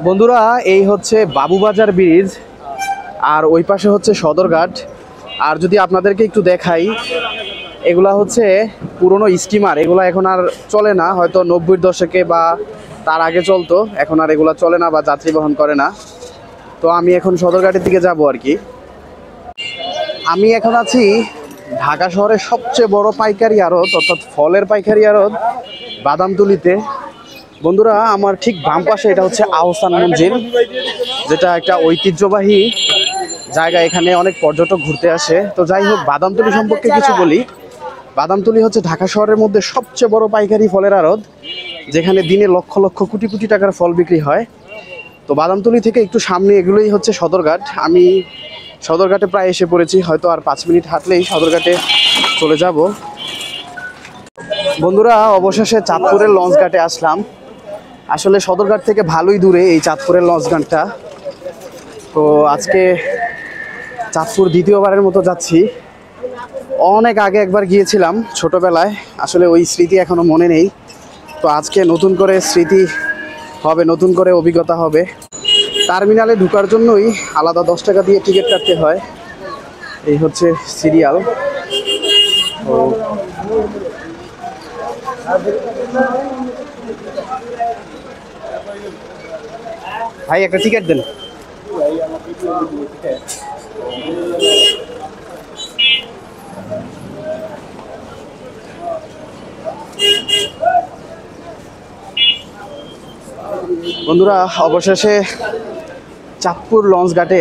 বন্ধুরা, এই হচ্ছে বাবুবাজার ব্রিজ, আর ওই পাশে হচ্ছে সদরঘাট। আর যদি আপনাদেরকে একটু দেখাই, এগুলা হচ্ছে পুরনো স্টিমার। এগুলা এখন আর চলে না, হয়তো 90-এর দশকে বা তার আগে চলতো, এখন আর এগুলা চলে না বা যাত্রী বহন করে না। তো আমি এখন সদরঘাটের দিকে যাব আর কি। আমি এখন আছি ঢাকা শহরের সবচেয়ে বড় পাইকারি আড়ত, অর্থাৎ ফলের পাইকারি আড়ত বাদামতুলিতে। বন্ধুরা, আমার ঠিক বাম পাশে এটা হচ্ছে আহসান মঞ্জিল, যেটা একটা ঐতিহ্যবাহী জায়গা। এখানে অনেক পর্যটক ঘুরতে আসে। তো যাই হোক, বাদামতুলি সম্পর্কে কিছু বলি। বাদামতুলি হচ্ছে ঢাকা শহরের মধ্যে সবচেয়ে বড় পাইকারি ফলের আড়ত, যেখানে দিনে লক্ষ লক্ষ কোটি কোটি টাকার ফল বিক্রি হয়। তো বাদামতুলি থেকে একটু সামনে এগুলোই হচ্ছে সদরঘাট। আমি সদরঘাটে প্রায় এসে পড়েছি, হয়তো আর 5 মিনিট হাঁটলেই সদরঘাটে চলে যাব। বন্ধুরা, অবশেষে চাঁদপুরের লঞ্চ ঘাটে আসলাম। আসলে সদরঘাট থেকে ভালোই দূরে এই চাঁদপুরের লঞ্চ ঘাটটা। তো আজকে চাঁদপুর দ্বিতীয়বারের মতো যাচ্ছি। অনেক আগে একবার গিয়েছিলাম ছোটবেলায়, আসলে ওই স্মৃতি এখনো মনে নেই। তো আজকে নতুন করে স্মৃতি হবে, নতুন করে অভিজ্ঞতা হবে। টার্মিনালে ঢোকার জন্যই আলাদা 10 টাকা দিয়ে টিকিট কাটতে হয়। এই হচ্ছে সিরিয়াল। তো ভাই, একটা টিকিট দেন। বন্ধুরা, অবশেষে চাঁদপুর লঞ্চ ঘাটে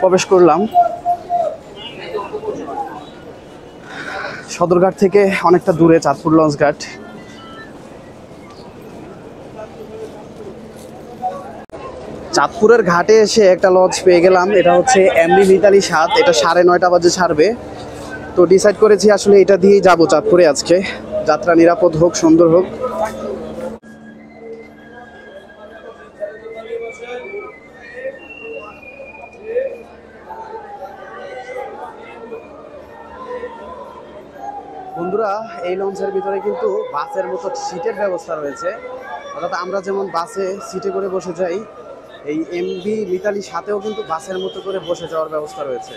প্রবেশ করলাম। সদরঘাট থেকে অনেকটা দূরে চাঁদপুর লঞ্চ ঘাট। চাঁদপুরের ঘাটে এসে একটা লঞ্চ পেয়ে গেলাম। এটা হচ্ছে এমভি মিতালি 7। এটা 9:30 বাজে ছাড়বে। তো ডিসাইড করেছি আসলে এটা দিয়েই যাব চাঁদপুরে আজকে। যাত্রা নিরাপদ হোক, সুন্দর হোক। বন্ধুরা, এই লঞ্চের ভিতরে কিন্তু বাসের মতো সিটের ব্যবস্থা রয়েছে। অর্থাৎ আমরা যেমন বাসে সিটে করে বসে যাই, এই এমভি মিতালি 7-এও কিন্তু বাসের মতো করে বসে যাওয়ার ব্যবস্থা রয়েছে।